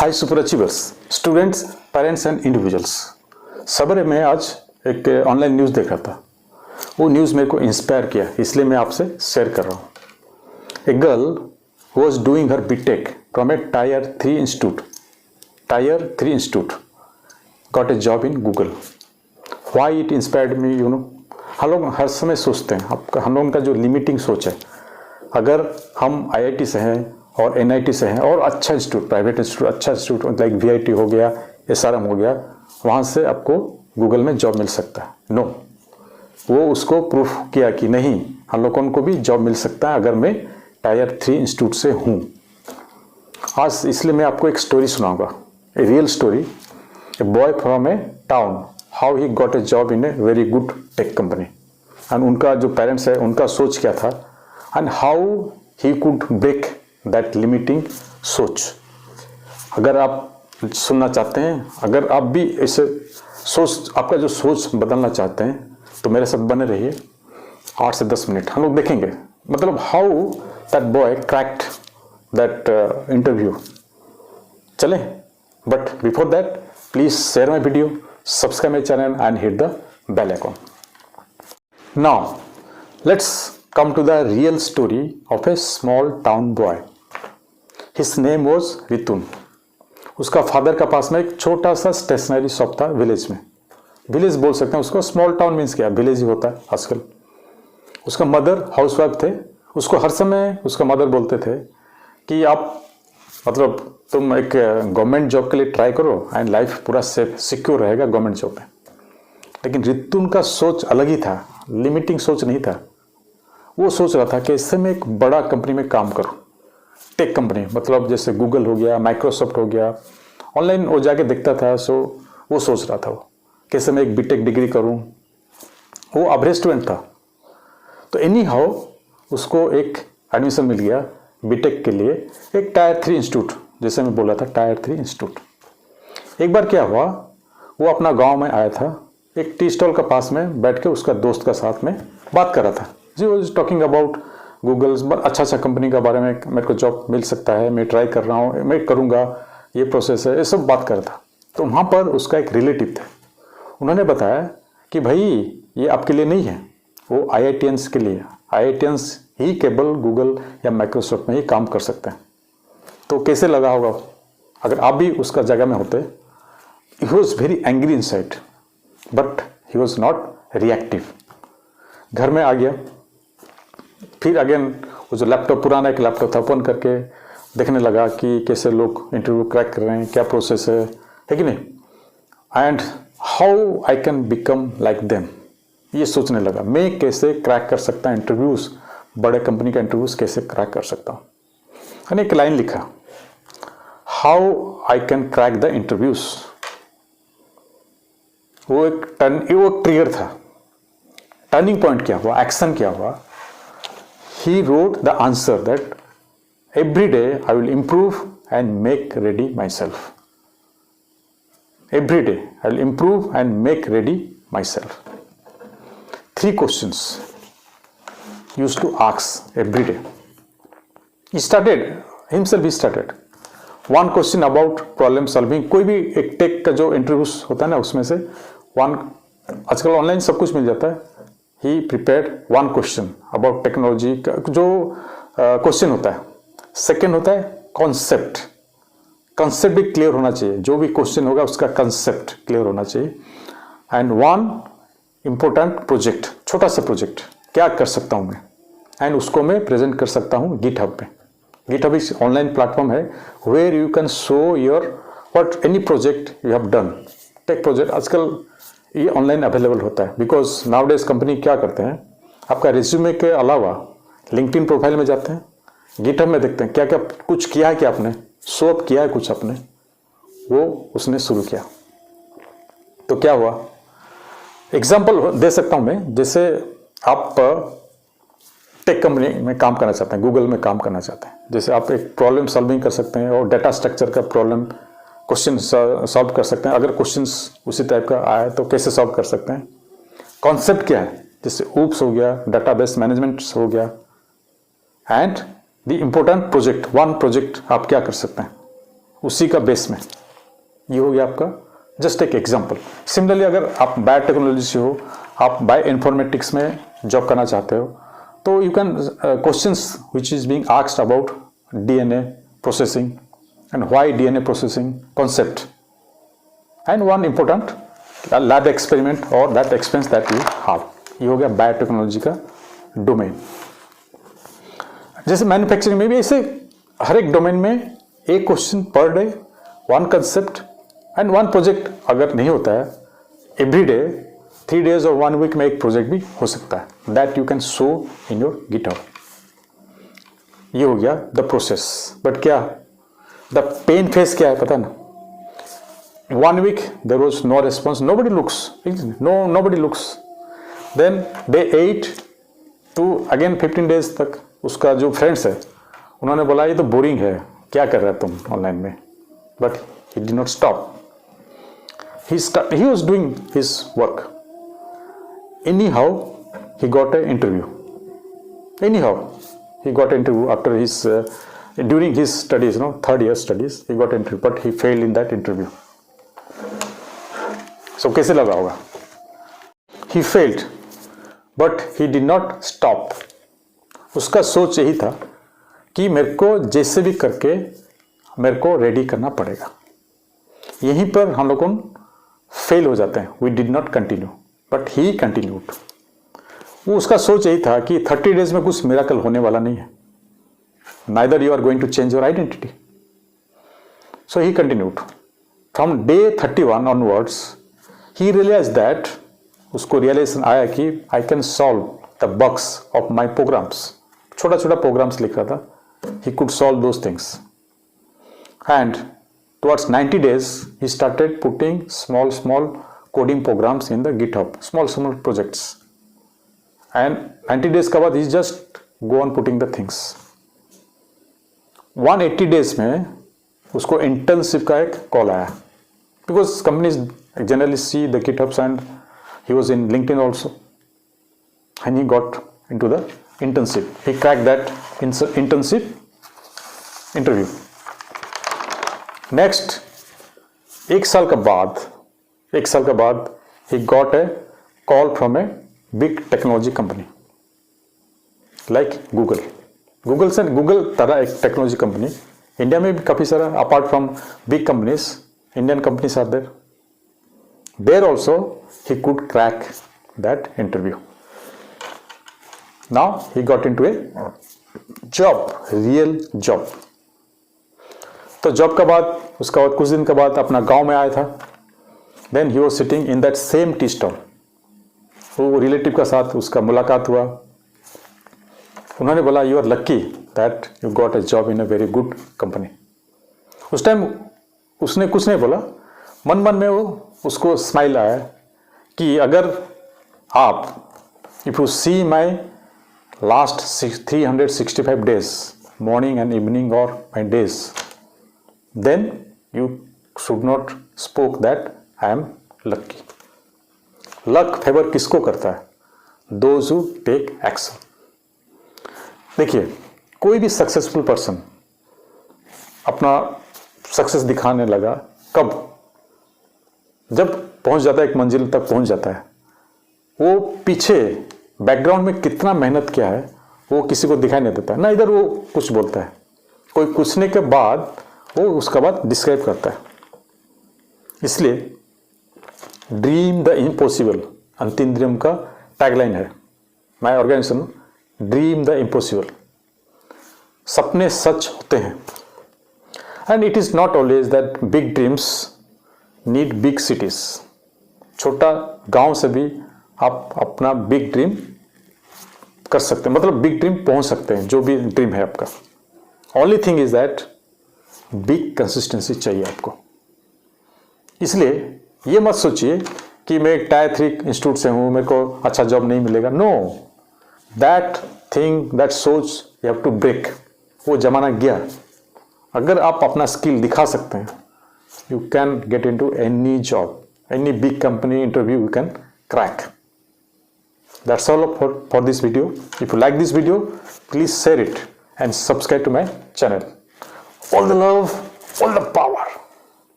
High super achievers, students, parents and individuals. सवेरे में आज एक ऑनलाइन न्यूज़ देख रहा था। वो न्यूज़ मेरे को इंस्पायर किया, इसलिए मैं आपसे शेयर कर रहा हूँ। A girl was doing her BTech from a tier 3 institute got a job in Google. Why it inspired me, you know. हम लोग हर समय सोचते हैं, हम लोगों का जो लिमिटिंग सोच है, अगर हम IIT से हैं और NIT से हैं और अच्छा इंस्टीट्यूट, प्राइवेट इंस्टीट्यूट, अच्छा इंस्टीट्यूट लाइक VIT हो गया, SRM हो गया, वहाँ से आपको गूगल में जॉब मिल सकता है। नो, वो उसको प्रूफ किया कि नहीं, हम लोगों को भी जॉब मिल सकता है अगर मैं टायर 3 इंस्टीट्यूट से हूँ। आज इसलिए मैं आपको एक स्टोरी सुनाऊंगा, a real story, a boy from a town, how he got a job in a very good tech company. And उनका जो पेरेंट्स है, उनका सोच क्या था, and how he could break that limiting सोच। अगर आप सुनना चाहते हैं, अगर आप भी इसे सोच, आपका जो सोच बदलना चाहते हैं, तो मेरे साथ बने रहिए 8 से 10 मिनट। हम लोग देखेंगे मतलब how that boy cracked that interview. चलें, but before that please share my video, subscribe my channel and hit the bell icon. Now let's come to the real story of a small town boy. His name was रितुन। उसका father का पास में एक छोटा सा stationery shop था village में। Village बोल सकते हैं उसको, स्मॉल टाउन मीन्स क्या, विलेज ही होता है आजकल। उसका मदर हाउसवाइफ थे। उसको हर समय उसका मदर बोलते थे कि आप मतलब तुम एक गवर्नमेंट जॉब के लिए ट्राई करो एंड लाइफ पूरा सेफ सिक्योर रहेगा गवर्नमेंट जॉब में। लेकिन रितुन का सोच अलग ही था, लिमिटिंग सोच नहीं था। वो सोच रहा था कि इससे मैं एक बड़ा कंपनी में काम करूं, टेक कंपनी, मतलब जैसे गूगल हो गया, माइक्रोसॉफ्ट हो गया। ऑनलाइन वो जाके देखता था, सो वो सोच रहा था वो कैसे मैं एक बीटेक डिग्री करूं। वो एवरेज स्टूडेंट था, तो एनी हाउ उसको एक एडमिशन मिल गया बीटेक के लिए एक टायर 3 इंस्टीट्यूट, जैसे मैं बोला था टायर 3 इंस्टीट्यूट। एक बार क्या हुआ, वो अपना गांव में आया था, एक टी स्टॉल का पास में बैठ के उसका दोस्त का साथ में बात कर रहा था। जी वॉज टॉकिंग अबाउट गूगल, अच्छा कंपनी के बारे में, मेरे को जॉब मिल सकता है, मैं ट्राई कर रहा हूँ, मैं करूँगा, ये प्रोसेस है, ये सब बात कर रहा था। तो वहाँ पर उसका एक रिलेटिव थे, उन्होंने बताया कि भाई ये आपके लिए नहीं है, वो IITians के लिए। IITians ही केवल गूगल या माइक्रोसॉफ्ट में ही काम कर सकते हैं। तो कैसे लगा होगा अगर आप भी उसका जगह में होते। He was very angry inside but he was not reactive. घर में आ गया, फिर अगेन वो जो लैपटॉप, पुराना एक लैपटॉप था, ओपन करके देखने लगा कि कैसे लोग इंटरव्यू क्रैक कर रहे हैं, क्या प्रोसेस है कि नहीं, and how I can become like them. ये सोचने लगा मैं कैसे क्रैक कर सकता इंटरव्यूज, बड़े कंपनी का इंटरव्यूज कैसे क्रैक कर सकता हूँ। मैंने एक लाइन लिखा, how I can crack the interviews. वो एक ट्रिगर था। टर्निंग पॉइंट क्या हुआ, एक्शन क्या हुआ, he wrote the answer that every day I will improve and make ready my self. Every day I will improve and make ready my self. 3 questions used to ask every day. He started one question about problem solving. कोई भी एक take का जो interviews होता है ना, उसमें से आजकल ऑनलाइन सब कुछ मिल जाता है। He prepared one question about technology का जो क्वेश्चन होता है। सेकेंड होता है कंसेप्ट भी क्लियर होना चाहिए, जो भी क्वेश्चन होगा उसका कंसेप्ट क्लियर होना चाहिए। एंड वन इंपॉर्टेंट प्रोजेक्ट, छोटा सा प्रोजेक्ट, क्या कर सकता हूं मैं, एंड उसको मैं प्रेजेंट कर सकता हूं गिटहब पे। गिटहब इस ऑनलाइन प्लेटफॉर्म है where you can show your what any project you have done. Tech project आजकल ये ऑनलाइन अवेलेबल होता है, बिकॉज नाउडेज कंपनी क्या करते हैं, आपका रिज्यूमे के अलावा लिंक्डइन प्रोफाइल में जाते हैं, गिटहब में देखते हैं क्या क्या कुछ किया है, क्या आपने शो अप किया है कुछ आपने, वो उसने शुरू किया। तो क्या हुआ, एग्जाम्पल दे सकता हूं मैं, जैसे आप टेक कंपनी में काम करना चाहते हैं, गूगल में काम करना चाहते हैं, जैसे आप एक प्रॉब्लम सॉल्विंग कर सकते हैं और डाटा स्ट्रक्चर का प्रॉब्लम क्वेश्चन सॉल्व कर सकते हैं। अगर क्वेश्चंस उसी टाइप का आए तो कैसे सॉल्व कर सकते हैं, कॉन्सेप्ट क्या है, जैसे ऊप्स हो गया, डाटाबेस मैनेजमेंट हो गया, and the important project, one project आप क्या कर सकते हैं, उसी का बेस में। ये हो गया आपका जस्ट एक एग्जांपल। सिमिलरली अगर आप बायोटेक्नोलॉजी से हो, आप बायो इन्फॉर्मेटिक्स में जॉब करना चाहते हो, तो you can questions which is being asked about DNA processing and why DNA processing concept and one important lab experiment और that experience that you have. ये हो गया बायोटेक्नोलॉजी का डोमेन। जैसे मैन्युफैक्चरिंग में भी ऐसे हर एक डोमेन में एक question per day, one concept and one project अगर नहीं होता है एवरी डे, 3 days और 1 week में एक प्रोजेक्ट भी हो सकता है। That you can show in your GitHub. ये हो गया द प्रोसेस। बट क्या द पेन फेस क्या है पता ना? 1 week there was no response, nobody looks, then day 8 to again 15 days तक उसका जो फ्रेंड्स है उन्होंने बोला ये तो बोरिंग है, क्या कर रहा है तुम ऑनलाइन में? But he did not stop. He was doing his work. Anyhow he got an interview. After his during his studies, third year studies, he got an interview, but he failed in that interview. So कैसे लगा होगा? He failed, but he did not stop. उसका सोच यही था कि मेरे को जैसे भी करके मेरे को रेडी करना पड़ेगा। यहीं पर हम लोग फेल हो जाते हैं। We did not continue, but he continued. वो उसका सोच यही था कि 30 days में कुछ मिराकल होने वाला नहीं है। Neither you are going to change your identity. So he continued from day 31 onwards. He realise that, उसको रियलाइजेशन आया कि I can solve the bugs of my programs. छोटा छोटा प्रोग्राम्स लिख रहा था, he could solve those things. And towards 90 days he started putting small coding programs in the GitHub, small projects, and 90 days के बाद he just go on putting the things. 180 days में उसको internship का एक call आया, because companies generally see the GitHubs and he was in LinkedIn also, and he got into the internship. He cracked that internship interview. Next एक साल के बाद he got a call from a big technology company like Google तरह एक technology company. India में भी काफ़ी सारा, apart from big companies, Indian companies are there also. He could crack that interview. Now he got into a job, real job. तो job के बाद उसका कुछ दिन के बाद अपना गांव में आया था। Then he was sitting in that same tea stall. वो रिलेटिव के साथ उसका मुलाकात हुआ। उन्होंने बोला you are lucky that you got a job in a very good company. उस टाइम उसने कुछ नहीं बोला, मन में वो उसको स्माइल आया कि अगर आप if you see my last 365 days, morning and evening और my days, then you should not spoke that I am lucky. Luck favor किसको करता है? Those who take action. देखिए, कोई भी सक्सेसफुल पर्सन अपना सक्सेस दिखाने लगा कब? जब पहुंच जाता है, एक मंजिल तक पहुंच जाता है। वो पीछे बैकग्राउंड में कितना मेहनत किया है वो किसी को दिखाई नहीं देता है, ना इधर वो कुछ बोलता है। कोई पूछने के बाद वो उसका बाद डिस्क्राइब करता है। इसलिए ड्रीम द इम्पॉसिबल अंतिंद्रियम का टैगलाइन है my organization, dream the impossible. सपने सच होते हैं। And it is not always that big dreams need big cities. छोटा गांव से भी आप अपना बिग ड्रीम कर सकते हैं, मतलब बिग ड्रीम पहुंच सकते हैं, जो भी ड्रीम है आपका। Only thing is that big consistency चाहिए आपको। इसलिए ये मत सोचिए कि मैं एक टायर 3 इंस्टीट्यूट से हूं, मेरे को अच्छा जॉब नहीं मिलेगा। नो, दैट थिंग, दैट सोच यू हैव टू ब्रेक। वो जमाना गया। अगर आप अपना स्किल दिखा सकते हैं, you can get into any job, any big company interview you can crack. That's all for this video. If you like this video, please share it and subscribe to my channel. All the love. full of power.